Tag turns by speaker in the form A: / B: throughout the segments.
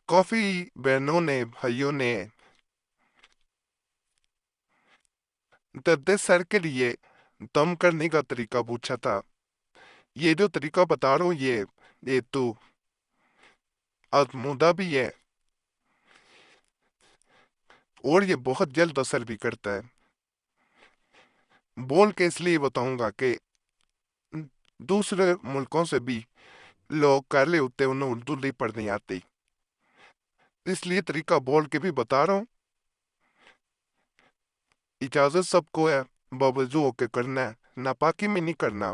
A: کافی بہنوں نے بھائیوں نے درد سر کے لیے دم کرنے کا طریقہ پوچھا تھا۔ یہ جو طریقہ بتا رہا ہوں یہ تو آزمودہ بھی ہے اور یہ بہت جلد اثر بھی کرتا ہے۔ بول کے اس لیے بتاؤں گا کہ دوسرے ملکوں سے بھی لوگ کالے ہوتے ہیں، انہیں اردو نہیں پڑھنی آتی، اس لیے طریقہ بول کے بھی بتا رہا ہوں۔ اجازت سب کو ہے باوضو ہو کے کرنا ہے، ناپاکی میں نہیں کرنا۔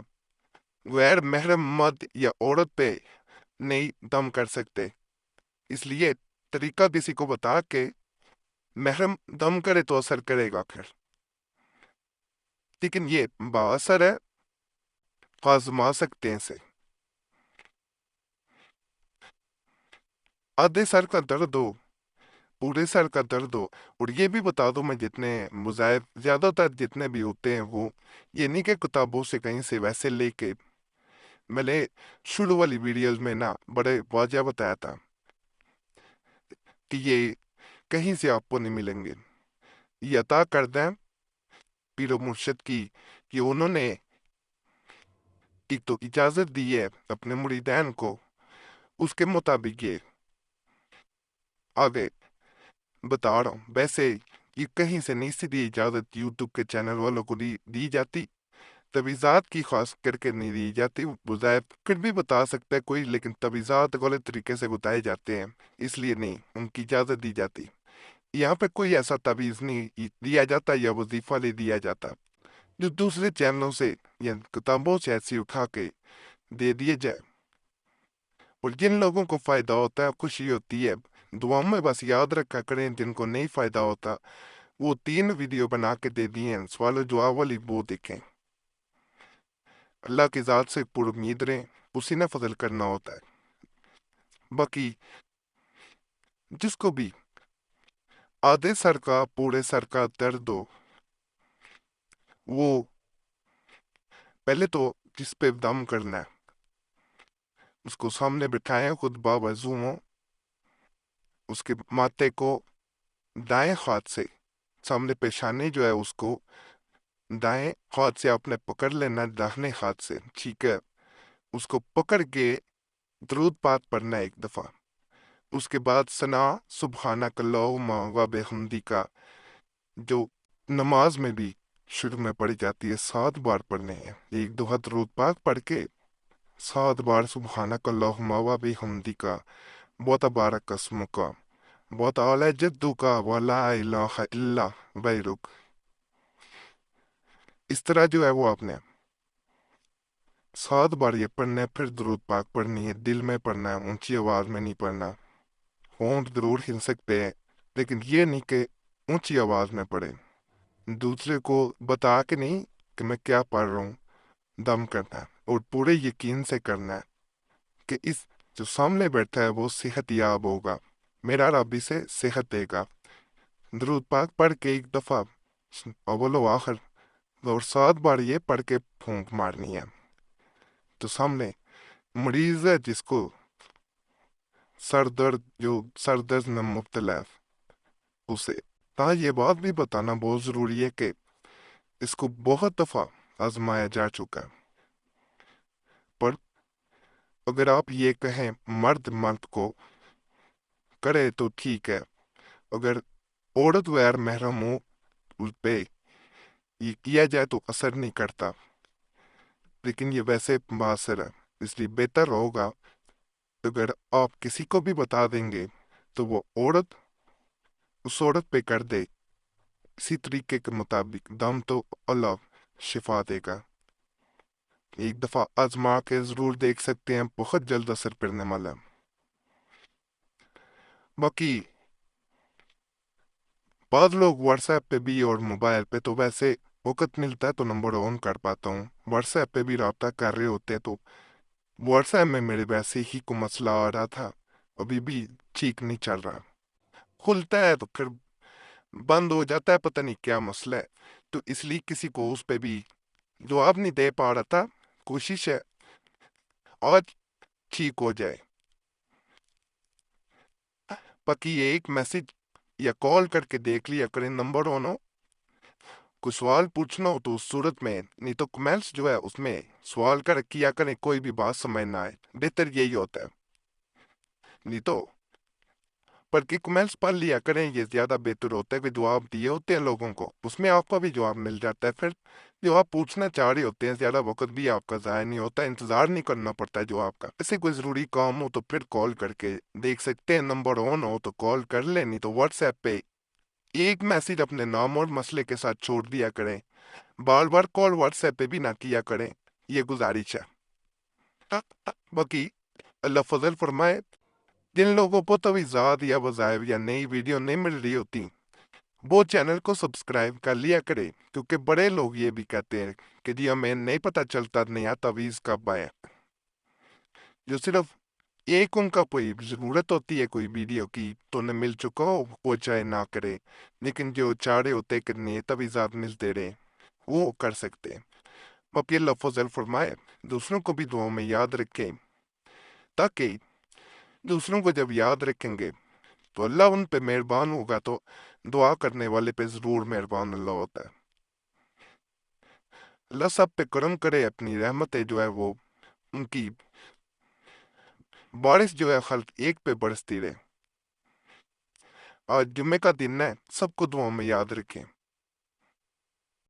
A: غیر محرم مرد یا عورت پہ نہیں دم کر سکتے، اس لیے طریقہ کسی کو بتا کے محرم دم کرے تو اثر کرے گا پھر، لیکن یہ بااثر ہے، آزما سکتے ہیں اسے۔ آدھے سر کا درد ہو، پورے سر کا درد ہو، اور یہ بھی بتا دو میں جتنے مذاہب زیادہ تر جتنے بھی ہوتے ہیں وہ یہ نہیں کہ کتابوں سے کہیں سے ویسے لے کے، میں نے شروع والی ویڈیوز میں بڑے واضح بتایا تھا کہ یہ کہیں سے آپ کو نہیں ملیں گے۔ یہ عطا کر دیں پیر و مرشد کی کہ انہوں نے ایک تو اجازت دی ہے اپنے مریدین کو، اس کے مطابق یہ آگے بتا رہا ہوں۔ ویسے یہ کہیں سے نہیں سیدھی اجازت یوٹیوب کے چینل والوں کو دی جاتی، تویزات کی خاص کر کے نہیں دی جاتی۔ مذاہب پھر بھی بتا سکتا ہے کوئی، لیکن تویزات غلط طریقے سے بتائے جاتے ہیں، اس لیے نہیں ان کی اجازت دی جاتی۔ یہاں پہ کوئی ایسا تویز نہیں دیا جاتا یا وظیفہ نہیں دیا جاتا جو دوسرے چینلوں سے یا کتابوں سے ایسی اٹھا کے دے دیے جائے، اور جن لوگوں کو فائدہ ہوتا ہے خوشی ہوتی ہے۔ دعاؤں میں بس یاد رکھا کریں، جن کو نہیں فائدہ ہوتا وہ 3 ویڈیو بنا کے دے دیے ہیں، سوال و جواب والی وہ دیکھیں۔ اللہ کی ذات سے پر امید رہیں، اسی نے فضل کرنا ہوتا ہے۔ باقی جس کو بھی آدھے سر کا پورے سر کا درد ہو، وہ پہلے تو جس پہ دم کرنا ہے اس کو سامنے بٹھائیں، خود باوضو ہوں، اس کے ماتھے کو دائیں ہاتھ سے، سامنے پیشانی جو ہے اس کو دائیں ہاتھ سے آپ نے پکڑ لینا، داہنے ہاتھ سے، ٹھیک ہے؟ اس کو پکڑ کے درود پاک پڑھنا ہے 1 دفعہ۔ اس کے بعد ثنا سبحانک اللہم و بحمدی کا جو نماز میں بھی شروع میں پڑھی جاتی ہے 7 بار پڑھنے ہیں۔ 1 دفعہ درود پاک پڑھ کے 7 بار سبحانک اللہم و بحمدی کا، بہت بارک اسمک کا، بہت اعلی جدو کا، ولا الہ الا غیرک، اس طرح جو ہے وہ آپ نے 7 بار یہ پڑھنا ہے۔ پھر درود پاک پڑھنی ہے، دل میں پڑھنا ہے، اونچی آواز میں نہیں پڑھنا۔ ہونٹ ضرور ہل سکتے ہیں لیکن یہ نہیں کہ اونچی آواز میں پڑھیں، دوسرے کو بتا کے نہیں کہ میں کیا پڑھ رہا ہوں، دم کرنا ہے اور پورے یقین سے کرنا ہے کہ اس جو سامنے بیٹھا ہے وہ صحت یاب ہوگا، میرا رب اسے صحت دے گا۔ درود پاک پڑھ کے 1 دفعہ اول و آخر اور 7 بار یہ پڑھ کے پھونک مارنی ہے، تو سامنے مریض ہے جس کو سر درد میں مبتلا ہے اسے یہ بات بھی بتانا بہت ضروری ہے کہ اس کو بہت دفعہ آزمایا جا چکا ہے۔ پر اگر آپ یہ کہیں مرد کو کرے تو ٹھیک ہے، اگر عورت غیر محرم ہو اس پہ یہ کیا جائے تو اثر نہیں کرتا، لیکن یہ ویسے باثر ہے، اس لیے بہتر ہوگا اگر آپ کسی کو بھی بتا دیں گے تو وہ عورت اس عورت پہ کر دے اسی طریقے کے مطابق، دم تو اللہ شفا دے گا۔ 1 دفعہ آزما کے ضرور دیکھ سکتے ہیں، بہت جلد اثر پڑنے والا ہے۔ باقی بعض لوگ واٹس ایپ پہ بھی اور موبائل پہ تو ویسے وقت ملتا ہے تو نمبر آن کر پاتا ہوں، واٹس ایپ پہ بھی رابطہ کر رہے ہوتے تو واٹس ایپ میں میرے ویسے ہی کو مسئلہ آ رہا تھا، ابھی بھی ٹھیک نہیں چل رہا، کھلتا ہے تو پھر بند ہو جاتا ہے، پتہ نہیں کیا مسئلہ ہے، تو اس لیے کسی کو اس پہ بھی جواب نہیں دے پا رہا تھا۔ کوشش ہے آج ٹھیک ہو جائے۔ باقی ایک میسج یا کال کر کے دیکھ لیا کریں نمبر آن ہو، کوئی سوال پوچھنا ہو تو اس صورت میں، نہیں تو کمنٹس جو ہے اس میں سوال کر کیا کریں، کوئی بھی بات سمجھ نہ آئے، بہتر یہی ہوتا ہے۔ نہیں تو پر کہ کمنٹس پڑھ لیا کریں، یہ زیادہ بہتر ہوتا ہے کہ جواب دیے ہوتے ہیں لوگوں کو، اس میں آپ کا بھی جواب مل جاتا ہے، پھر جو آپ پوچھنا چاہ رہے ہوتے ہیں زیادہ وقت بھی آپ کا ضائع نہیں ہوتا، انتظار نہیں کرنا پڑتا ہے جواب کا۔ ایسے کوئی ضروری کام ہو تو پھر کال کر کے دیکھ سکتے ہیں، نمبر آن ہو تو کال کر لیں، نہیں تو واٹس ایپ پہ ایک میسج اپنے نام اور مسئلے کے ساتھ چھوڑ دیا کریں، بار بار کال واٹس ایپ پہ بھی نہ کیا کریں، یہ گزارش ہے۔ باقی اللہ فضل فرمائے، جن لوگوں کو توضیحات یا وظائف یا نئی ویڈیو نہیں مل رہی ہوتی وہ چینل کو سبسکرائب کر لیا کرے، کیونکہ بڑے لوگ یہ بھی کہتے ہیں کہ جی ہمیں نہیں پتہ چلتا نیا تویز کب آئے، جو صرف ایک ان کا کوئی ضرورت ہوتی ہے کوئی ویڈیو کی تو انہیں مل چکا ہو وہ چاہے نہ کرے، لیکن جو چاہ رہے ہوتے کہ نئے تویزات ملتے رہے وہ کر سکتے ہیں۔ باقی اللہ فضل فرمائے، دوسروں کو بھی دعاؤں میں یاد رکھیں، تاکہ دوسروں کو جب یاد رکھیں گے تو اللہ ان پہ مہربان ہوگا، تو دعا کرنے والے پہ ضرور مہربان اللہ ہوتا ہے۔ اللہ سب پہ کرم کرے، اپنی رحمتیں جو ہے وہ ان کی بارش جو ہے خلق ایک پہ برستی رہے۔ آج جمعے کا دن ہے، سب کو دعاؤں میں یاد رکھیں۔